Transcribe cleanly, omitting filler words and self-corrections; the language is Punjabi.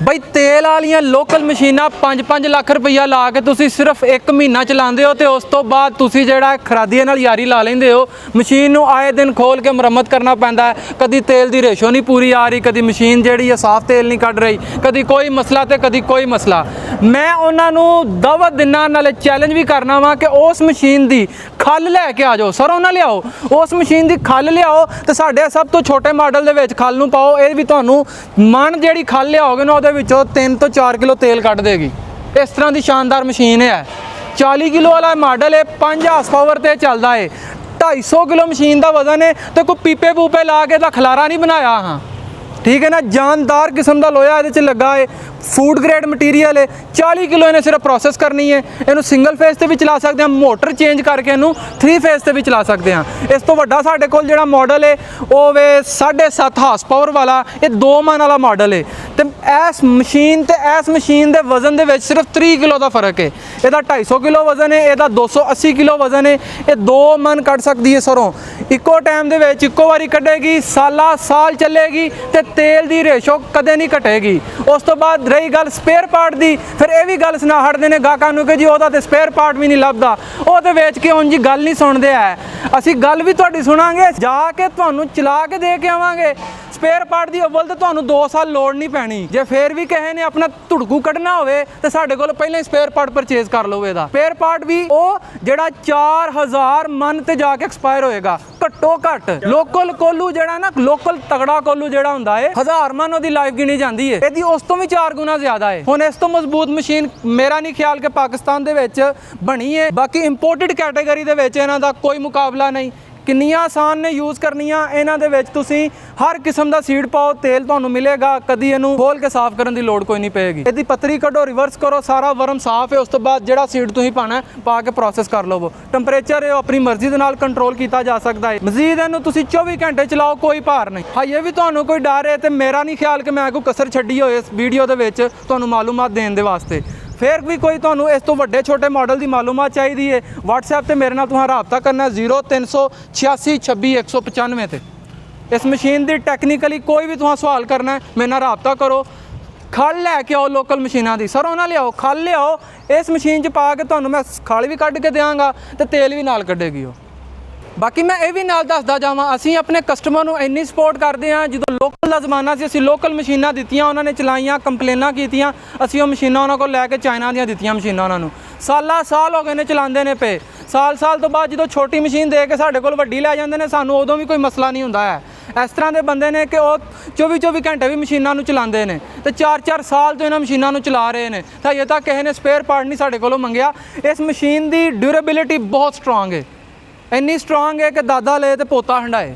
ਬਈ ਤੇਲ ਵਾਲੀਆਂ ਲੋਕਲ ਮਸ਼ੀਨਾਂ 5-5 ਲੱਖ ਰੁਪਈਆ ਲਾ ਕੇ ਤੁਸੀਂ ਸਿਰਫ 1 ਮਹੀਨਾ ਚਲਾਉਂਦੇ ਹੋ ਤੇ ਉਸ ਤੋਂ ਬਾਅਦ ਤੁਸੀਂ ਜਿਹੜਾ ਖਰਾਦੀਏ ਨਾਲ ਯਾਰੀ ਲਾ ਲੈਂਦੇ ਹੋ। ਮਸ਼ੀਨ ਨੂੰ ਆਏ ਦਿਨ ਖੋਲ ਕੇ ਮੁਰੰਮਤ ਕਰਨਾ ਪੈਂਦਾ ਹੈ, ਕਦੀ ਤੇਲ ਦੀ ਰੇਸ਼ੋ ਨਹੀਂ ਪੂਰੀ ਆ ਰਹੀ, ਕਦੀ ਮਸ਼ੀਨ ਜਿਹੜੀ ਹੈ ਸਾਫ਼ ਤੇਲ ਨਹੀਂ ਕੱਢ ਰਹੀ, ਕਦੀ ਕੋਈ ਮਸਲਾ ਤੇ ਕਦੀ ਕੋਈ ਮਸਲਾ। ਮੈਂ ਉਹਨਾਂ ਨੂੰ ਦਾਅਵਤ ਦਿਨਾਂ ਨਾਲੇ ਚੈਲੰਜ ਵੀ ਕਰਨਾ ਵਾ ਕਿ ਉਸ ਮਸ਼ੀਨ ਦੀ ਖੱਲ ਲੈ ਕੇ ਆ ਜਾਓ, ਸਰੋਂ ਨਾ ਲਿਆਓ, ਉਸ ਮਸ਼ੀਨ ਦੀ ਖੱਲ ਲਿਆਓ ਤੇ ਸਾਡੇ ਸਭ ਤੋਂ ਛੋਟੇ ਮਾਡਲ ਦੇ ਵਿੱਚ ਖੱਲ ਨੂੰ ਪਾਓ। ਇਹ ਵੀ ਤੁਹਾਨੂੰ ਮਣ ਜਿਹੜੀ ਖੱਲ ਲਿਆਓਗੇ ਨਾ ਉਹਦੇ ਵਿੱਚੋਂ 3 ਤੋਂ 4 ਕਿਲੋ ਤੇਲ ਕੱਢ ਦੇਗੀ। ਇਸ ਤਰ੍ਹਾਂ ਦੀ ਸ਼ਾਨਦਾਰ ਮਸ਼ੀਨ ਹੈ। 40 ਕਿਲੋ ਵਾਲਾ ਮਾਡਲ ਹੈ, 5 ਹਾਰਸ ਪਾਵਰ ਤੇ ਚੱਲਦਾ ਹੈ। 250 ਕਿਲੋ ਮਸ਼ੀਨ ਦਾ ਵਜ਼ਨ ਹੈ ਤੇ ਕੋਈ ਪੀਪੇ ਪੂਪੇ ਲਾ ਕੇ ਤਾਂ ਖਲਾਰਾ ਨਹੀਂ ਬਣਾਇਆ। ਹਾਂ ਠੀਕ ਹੈ ਨਾ, ਜਾਨਦਾਰ ਕਿਸਮ ਦਾ ਲੋਹਾ ਇਹਦੇ 'ਚ ਲੱਗਾ ਹੈ, ਫੂਡ ਗ੍ਰੇਡ ਮਟੀਰੀਅਲ ਹੈ। 40 ਕਿਲੋ ਇਹਨੇ ਸਿਰਫ ਪ੍ਰੋਸੈਸ ਕਰਨੀ ਹੈ। ਇਹਨੂੰ ਸਿੰਗਲ ਫੇਸ ਤੇ ਵੀ ਚਲਾ ਸਕਦੇ ਹਾਂ, ਮੋਟਰ ਚੇਂਜ ਕਰਕੇ ਇਹਨੂੰ 3 ਫੇਸ ਤੇ ਵੀ ਚਲਾ ਸਕਦੇ ਹਾਂ। ਇਸ ਤੋਂ ਵੱਡਾ ਸਾਡੇ ਕੋਲ ਜਿਹੜਾ ਮਾਡਲ ਹੈ ਉਹ ਵੇ 7.5 ਹਾਰਸ ਪਾਵਰ ਵਾਲਾ, ਇਹ 2 ਮਣ ਵਾਲਾ ਮਾਡਲ ਹੈ। ਤੇ ਇਸ ਮਸ਼ੀਨ ਤੇ ਇਸ ਮਸ਼ੀਨ ਦੇ ਵਜ਼ਨ ਦੇ ਵਿੱਚ ਸਿਰਫ 3 ਕਿਲੋ ਦਾ ਫਰਕ ਹੈ। ਇਹਦਾ 250 ਕਿਲੋ ਵਜ਼ਨ ਹੈ, ਇਹਦਾ 280 ਕਿਲੋ ਵਜ਼ਨ ਹੈ। ਇਹ 2 ਮਣ ਕੱਢ ਸਕਦੀ ਹੈ ਸਰੋਂ ਇੱਕੋ ਟਾਈਮ ਦੇ ਵਿੱਚ, ਇੱਕੋ ਵਾਰੀ ਕੱਢੇਗੀ, ਸਾਲ ਚੱਲੇਗੀ ਤੇ ਤੇਲ ਦੀ ਰੇਸ਼ੋ ਕਦੇ ਨਹੀਂ ਘਟੇਗੀ। ਉਸ ਤੋਂ ਬਾਅਦ ਰਹੀ ਗੱਲ ਸਪੇਅਰ ਪਾਰਟ ਦੀ, ਫਿਰ ਇਹ ਵੀ ਗੱਲ ਸੁਣਾ ਹਟਦੇ ਨੇ ਗਾਹਕਾਂ ਨੂੰ ਕਿ ਜੀ ਉਹਦਾ ਤੇ ਸਪੇਅਰ ਪਾਰਟ ਵੀ ਨਹੀਂ ਲੱਭਦਾ, ਉਹ ਤੇ ਵੇਚ ਕੇ ਉਂਝ ਗੱਲ ਨਹੀਂ ਸੁਣਦੇ ਆ। ਅਸੀਂ ਗੱਲ ਵੀ ਤੁਹਾਡੀ ਸੁਣਾਂਗੇ, ਜਾ ਕੇ ਤੁਹਾਨੂੰ ਚਲਾ ਕੇ ਦੇ ਕੇ ਆਵਾਂਗੇ। ਸਪੇਅਰ ਪਾਰਟ ਦੀ ਅਵਲ ਤੇ ਤੁਹਾਨੂੰ 2 ਸਾਲ ਲੋੜ ਨਹੀਂ ਪੈਣੀ। ਜੇ ਫੇਰ ਵੀ ਕਹੇ ਨੇ ਆਪਣਾ ਧੁੜਕੂ ਕੱਢਣਾ ਹੋਵੇ ਤੇ ਸਾਡੇ ਕੋਲ ਪਹਿਲਾਂ ਹੀ ਸਪੇਅਰ ਪਾਰਟ ਪਰਚੇਜ਼ ਕਰ ਲਓ। ਇਹਦਾ ਸਪੇਅਰ ਪਾਰਟ ਵੀ ਉਹ ਜਿਹੜਾ 4000 ਮਨ ਤੇ ਜਾ ਕੇ ਐਕਸਪਾਇਰ ਹੋਏਗਾ ਘੱਟੋ ਘੱਟ। ਲੋਕਲ ਕੋਲੂ ਜਿਹੜਾ ਨਾ, ਲੋਕਲ ਤਗੜਾ ਕੋਲੂ ਜਿਹੜਾ ਹੁੰਦਾ ਹੈ, 1000 ਮਨ ਉਹਦੀ ਲਾਈਫ ਗਿਣੀ ਜਾਂਦੀ ਹੈ, ਇਹਦੀ ਉਸ ਤੋਂ ਵੀ 4 ਗੁਣਾ ਜ਼ਿਆਦਾ ਹੈ। ਹੁਣ ਇਸ ਤੋਂ ਮਜ਼ਬੂਤ ਮਸ਼ੀਨ ਮੇਰਾ ਨਹੀਂ ਖਿਆਲ ਕਿ ਪਾਕਿਸਤਾਨ ਦੇ ਵਿੱਚ ਬਣੀ ਹੈ। ਬਾਕੀ ਇੰਪੋਰਟਡ ਕੈਟਾਗਰੀ ਦੇ ਵਿੱਚ ਇਹਨਾਂ ਦਾ ਕੋਈ ਮੁਕਾਬਲਾ ਨਹੀਂ। ਕਿੰਨੀਆਂ ਆਸਾਨ ਨੇ ਯੂਜ਼ ਕਰਨੀਆਂ। ਇਹਨਾਂ ਦੇ ਵਿੱਚ ਤੁਸੀਂ ਹਰ ਕਿਸਮ ਦਾ ਸੀਡ ਪਾਓ, ਤੇਲ ਤੁਹਾਨੂੰ ਮਿਲੇਗਾ, ਕਦੀ ਇਹਨੂੰ ਖੋਲ ਕੇ ਸਾਫ਼ ਕਰਨ ਦੀ ਲੋੜ ਕੋਈ ਨਹੀਂ ਪਏਗੀ। ਇਹਦੀ ਪੱਤਰੀ ਕੱਢੋ, ਰਿਵਰਸ ਕਰੋ, ਸਾਰਾ ਵਰਮ ਸਾਫ਼ ਹੈ। ਉਸ ਤੋਂ ਬਾਅਦ ਜਿਹੜਾ ਸੀਡ ਤੁਸੀਂ ਪਾਣਾ ਪਾ ਕੇ ਪ੍ਰੋਸੈਸ ਕਰ ਲਵੋ। ਟੈਂਪਰੇਚਰ ਇਹ ਆਪਣੀ ਮਰਜ਼ੀ ਦੇ ਨਾਲ ਕੰਟਰੋਲ ਕੀਤਾ ਜਾ ਸਕਦਾ ਹੈ। ਮਜ਼ੀਦ ਇਹਨੂੰ ਤੁਸੀਂ 24 ਘੰਟੇ ਚਲਾਓ, ਕੋਈ ਭਾਰ ਨਹੀਂ। ਹਾਈਏ ਵੀ ਤੁਹਾਨੂੰ ਕੋਈ ਡਰ ਹੈ ਤੇ ਮੇਰਾ ਨਹੀਂ ਖਿਆਲ ਕਿ ਮੈਂ ਕੋਈ ਕਸਰ ਛੱਡੀ ਹੋਏ ਇਸ ਵੀਡੀਓ ਦੇ ਵਿੱਚ ਤੁਹਾਨੂੰ ਮਾਲੂਮਾਤ ਦੇਣ ਦੇ ਵਾਸਤੇ। ਫਿਰ ਵੀ ਕੋਈ ਤੁਹਾਨੂੰ ਇਸ ਤੋਂ ਵੱਡੇ ਛੋਟੇ ਮਾਡਲ ਦੀ ਮਾਲੂਮਾਤ ਚਾਹੀਦੀ ਹੈ, WhatsApp ਤੇ ਮੇਰੇ ਨਾਲ ਤੁਸੀਂ ਰਾਬਤਾ ਕਰਨਾ 0386 26 195 ਤੇ। ਇਸ ਮਸ਼ੀਨ ਦੀ ਟੈਕਨੀਕਲੀ ਕੋਈ ਵੀ ਤੁਸੀਂ ਸਵਾਲ ਕਰਨਾ ਹੈ ਮੇਰੇ ਨਾਲ ਰਾਬਤਾ ਕਰੋ। ਖਲ ਲੈ ਕੇ ਆਓ ਲੋਕਲ ਮਸ਼ੀਨਾਂ ਦੀ, ਸਰੋਂ ਨਾ ਲਿਆਓ, ਖਲ ਲਿਆਓ। ਇਸ ਮਸ਼ੀਨ 'ਚ ਪਾ ਕੇ ਤੁਹਾਨੂੰ ਮੈਂ ਖਲ ਵੀ ਕੱਢ ਕੇ ਦਿਆਂਗਾ ਤੇ ਤੇਲ ਵੀ ਨਾਲ ਕੱਢੇਗੀ ਉਹ। ਬਾਕੀ ਮੈਂ ਇਹ ਵੀ ਨਾਲ ਦੱਸਦਾ ਜਾਵਾਂ, ਅਸੀਂ ਆਪਣੇ ਕਸਟਮਰ ਨੂੰ ਇੰਨੀ ਸਪੋਰਟ ਕਰਦੇ ਹਾਂ। ਜਦੋਂ ਲੋਕਲ ਦਾ ਜ਼ਮਾਨਾ ਸੀ ਅਸੀਂ ਲੋਕਲ ਮਸ਼ੀਨਾਂ ਦਿੱਤੀਆਂ, ਉਹਨਾਂ ਨੇ ਚਲਾਈਆਂ, ਕੰਪਲੇਨਾਂ ਕੀਤੀਆਂ, ਅਸੀਂ ਉਹ ਮਸ਼ੀਨਾਂ ਉਹਨਾਂ ਕੋਲ ਲੈ ਕੇ ਚਾਈਨਾ ਦੀਆਂ ਦਿੱਤੀਆਂ ਮਸ਼ੀਨਾਂ ਉਹਨਾਂ ਨੂੰ। ਸਾਲ ਹੋ ਗਏ ਨੇ ਚਲਾਉਂਦੇ ਨੇ ਪਏ। ਸਾਲ ਤੋਂ ਬਾਅਦ ਜਦੋਂ ਛੋਟੀ ਮਸ਼ੀਨ ਦੇ ਕੇ ਸਾਡੇ ਕੋਲ ਵੱਡੀ ਲੈ ਜਾਂਦੇ ਨੇ, ਸਾਨੂੰ ਉਦੋਂ ਵੀ ਕੋਈ ਮਸਲਾ ਨਹੀਂ ਹੁੰਦਾ ਹੈ। ਇਸ ਤਰ੍ਹਾਂ ਦੇ ਬੰਦੇ ਨੇ ਕਿ ਉਹ 24 ਘੰਟੇ ਵੀ ਮਸ਼ੀਨਾਂ ਨੂੰ ਚਲਾਉਂਦੇ ਨੇ ਤੇ 4 ਸਾਲ ਤੋਂ ਇਹਨਾਂ ਮਸ਼ੀਨਾਂ ਨੂੰ ਚਲਾ ਰਹੇ ਨੇ ਤਾਂ ਅਜੇ ਤੱਕ ਕਿਸੇ ਨੇ ਸਪੇਅਰ ਪਾਰਟ ਨਹੀਂ ਸਾਡੇ ਕੋਲੋਂ ਮੰਗਿਆ। ਇਸ ਮਸ਼ੀਨ ਦੀ ਡਿਊਰੇਬਿਲਿਟੀ ਬਹੁਤ ਸਟਰੋਂਗ ਹੈ, ਇੰਨੀ ਸਟਰੋਂਗ ਹੈ ਕਿ ਦਾਦਾ ਲਏ ਤੇ ਪੋਤਾ ਹੰਡਾਏ।